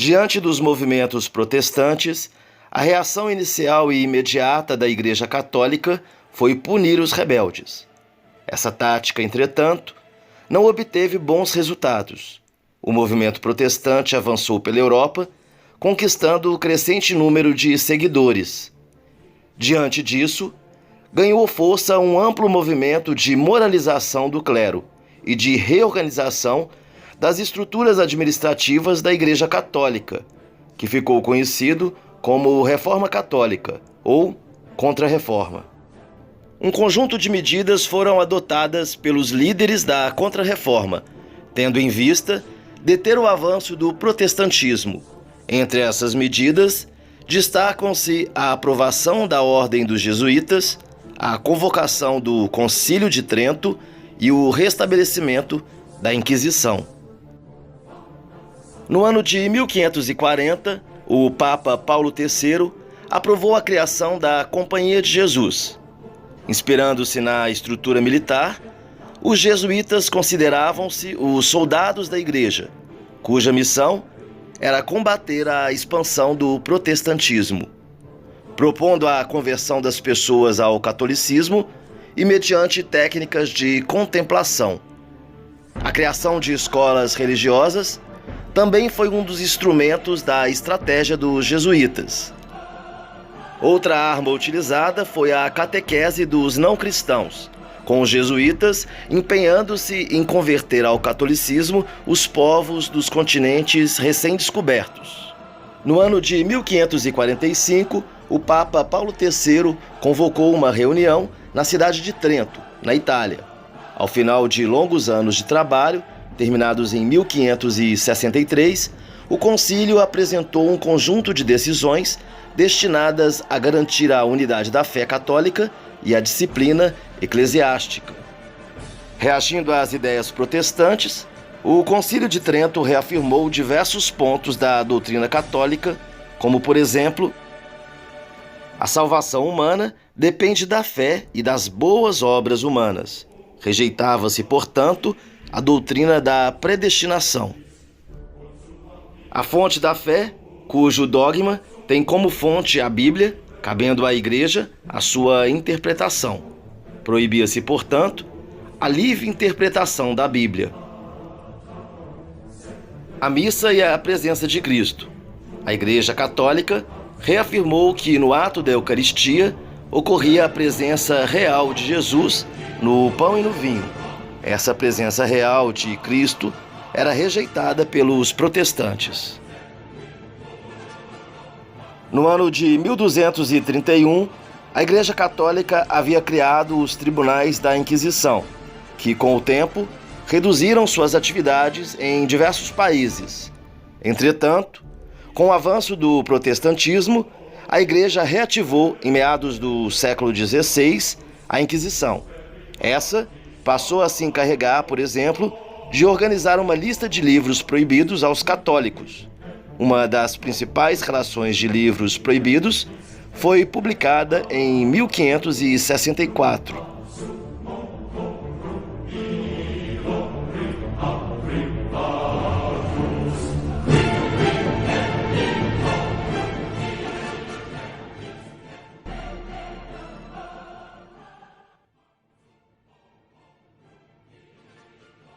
Diante dos movimentos protestantes, a reação inicial e imediata da Igreja Católica foi punir os rebeldes. Essa tática, entretanto, não obteve bons resultados. O movimento protestante avançou pela Europa, conquistando o crescente número de seguidores. Diante disso, ganhou força um amplo movimento de moralização do clero e de reorganização das estruturas administrativas da Igreja Católica, que ficou conhecido como Reforma Católica ou Contra-Reforma. Um conjunto de medidas foram adotadas pelos líderes da Contra-Reforma, tendo em vista deter o avanço do protestantismo. Entre essas medidas, destacam-se a aprovação da Ordem dos Jesuítas, a convocação do Concílio de Trento e o restabelecimento da Inquisição. No ano de 1540, o Papa Paulo III aprovou a criação da Companhia de Jesus. Inspirando-se na estrutura militar, os jesuítas consideravam-se os soldados da Igreja, cuja missão era combater a expansão do protestantismo, propondo a conversão das pessoas ao catolicismo e mediante técnicas de contemplação. A criação de escolas religiosas também foi um dos instrumentos da estratégia dos jesuítas. Outra arma utilizada foi a catequese dos não-cristãos, com os jesuítas empenhando-se em converter ao catolicismo os povos dos continentes recém-descobertos. No ano de 1545, o Papa Paulo III convocou uma reunião na cidade de Trento, na Itália. Ao final de longos anos de trabalho, terminados em 1563, o concílio apresentou um conjunto de decisões destinadas a garantir a unidade da fé católica e a disciplina eclesiástica. Reagindo às ideias protestantes, o Concílio de Trento reafirmou diversos pontos da doutrina católica, como, por exemplo, a salvação humana depende da fé e das boas obras humanas. Rejeitava-se, portanto, a doutrina da predestinação. A fonte da fé, cujo dogma tem como fonte a Bíblia, cabendo à Igreja a sua interpretação. Proibia-se, portanto, a livre interpretação da Bíblia. A missa e a presença de Cristo. A Igreja Católica reafirmou que no ato da Eucaristia ocorria a presença real de Jesus no pão e no vinho. Essa presença real de Cristo era rejeitada pelos protestantes. No ano de 1231, a Igreja Católica havia criado os tribunais da Inquisição, que, com o tempo, reduziram suas atividades em diversos países. Entretanto, com o avanço do protestantismo, a Igreja reativou, em meados do século XVI, a Inquisição. Essa passou a se encarregar, por exemplo, de organizar uma lista de livros proibidos aos católicos. Uma das principais relações de livros proibidos foi publicada em 1564.